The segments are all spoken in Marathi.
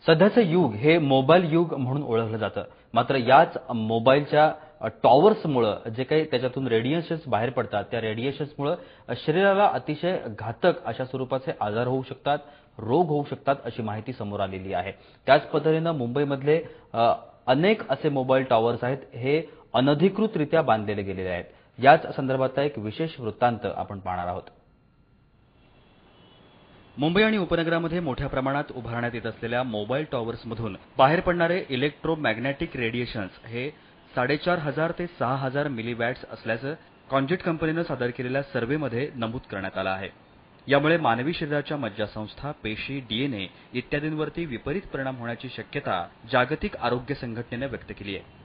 सध्याचे युग हे मोबाईल युग म्हणून ओळखलं जातं। मात्र याच मोबाईलच्या टॉवर्समुळे जे काही त्याच्यातून रेडिएशन्स बाहेर पडतात त्या रेडिएशन्समुळे शरीराला अतिशय घातक अशा स्वरूपाचे आजार होऊ शकतात, रोग होऊ शकतात अशी माहिती समोर आलेली आहे। त्याच पद्धतीने मुंबईमधले अनेक असे मोबाईल टॉवर्स आहेत हे अनधिकृतरित्या बांधलेले गेलेले आहेत। याच संदर्भातला एक विशेष वृत्तांत आपण पाहणार आहोत। मुंबई आणि उपनगरामध्ये मोठ्या प्रमाणात उभारण्यात येत असलेल्या मोबाईल टॉवर्समधून बाहेर पडणारे इलेक्ट्रोमॅग्नेटिक रेडिएशन्स हे 4500 ते 6000 मिलीवॅट्स असल्याचं कॉन्जेट कंपनीनं सादर केलेल्या सर्व्हेमध्ये नमूद करण्यात आलं आहे। यामुळे मानवी शरीराच्या मज्जासंस्था, पेशी, डीएनए इत्यादींवरती विपरीत परिणाम होण्याची शक्यता जागतिक आरोग्य संघटनेनं व्यक्त केली आहे।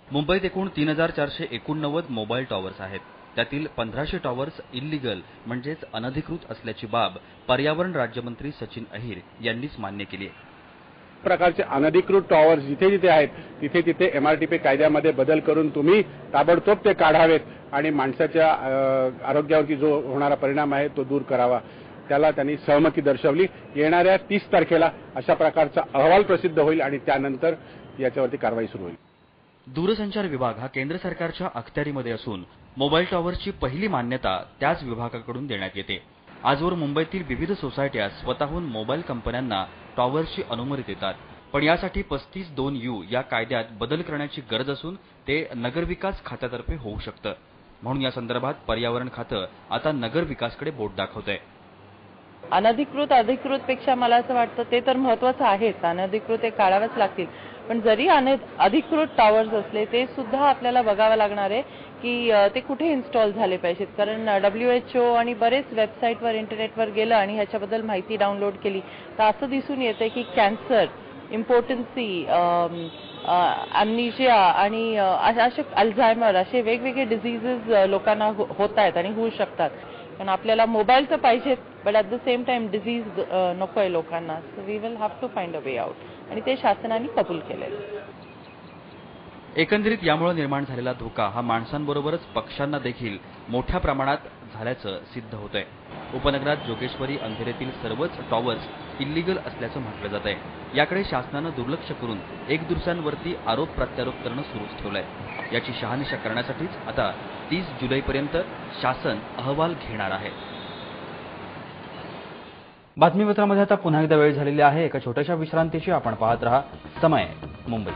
मुंबईत एकूण 3489 मोबाईल टॉवर्स आहेत। त्यातील 1500 टॉवर्स इल्लीगल म्हणजेच अनधिकृत असल्याची बाब पर्यावरण राज्यमंत्री सचिन अहिर यांनीच मान्य केली आहे। प्रकारचे अनधिकृत टॉवर्स जिथे जिथे आहेत तिथे तिथे एमआरटीपी कायद्यामध्ये बदल करून तुम्ही ताबडतोब ते काढावेत आणि माणसाच्या आरोग्यावरती जो होणारा परिणाम आहे तो दूर करावा, त्याला त्यांनी सहमती दर्शवली। येणाऱ्या 30 तारखेला अशा प्रकारचा अहवाल प्रसिद्ध होईल आणि त्यानंतर याच्यावरती कारवाई सुरू होईल। दूरसंचार विभाग हा केंद्र सरकारच्या अखत्यारीमध्ये असून मोबाईल टॉवरची पहिली मान्यता त्याच विभागाकडून देण्यात येते। आजवर मुंबईतील विविध सोसायट्या स्वतःहून मोबाईल कंपन्यांना टॉवरची अनुमती देतात, पण यासाठी 35(2)U या कायद्यात बदल करण्याची गरज असून ते नगरविकास खात्यातर्फे होऊ शकतं। म्हणून या संदर्भात पर्यावरण खातं आता नगरविकासकडे बोट दाखवतंय। अनधिकृत अधिकृत पेक्षा मला असं वाटतं ते तर महत्त्वाचं आहेच, अनधिकृत ते काढावेच लागतील, पण जरी अधिकृत टॉवर्स असले ते सुद्धा आपल्याला बघावं लागणार आहे की ते कुठे इन्स्टॉल झाले पाहिजेत। कारण WHO आणि बरेच वेबसाईटवर इंटरनेटवर गेलं आणि ह्याच्याबद्दल माहिती डाउनलोड केली तर असं दिसून येते की कॅन्सर, इम्पोर्टन्सी, ॲम्नेशिया आणि असे अल्झायमर असे वेगवेगळे डिझीजेस लोकांना होत आहेत आणि होऊ शकतात। पण आपल्याला मोबाईल तर पाहिजेत, but at the same time disease नकोय लोकांना। So we will have to find a way out आणि ते शासनाने कबूल केलेलं। एकंदरीत यामुळे निर्माण झालेला धोका हा माणसांबरोबरच पक्ष्यांना देखील मोठ्या प्रमाणात झाल्याचं सिद्ध होतंय। उपनगरात जोगेश्वरी, अंधेरीतील सर्वच टॉवर्स इल्लीगल असल्याचं म्हटलं जात आहे। याकडे शासनानं दुर्लक्ष करून एक दुसऱ्यांवरती आरोप प्रत्यारोप करणं सुरूच ठेवलंय। याची शहानिशा करण्यासाठीच आता 30 जुलैपर्यंत शासन अहवाल घेणार आहे। बातमीपत्रामध्ये आता पुन्हा एकदा वेळ झालेली आहे एका छोट्याशा विश्रांतीची। आपण पाहत रहा समय मुंबई।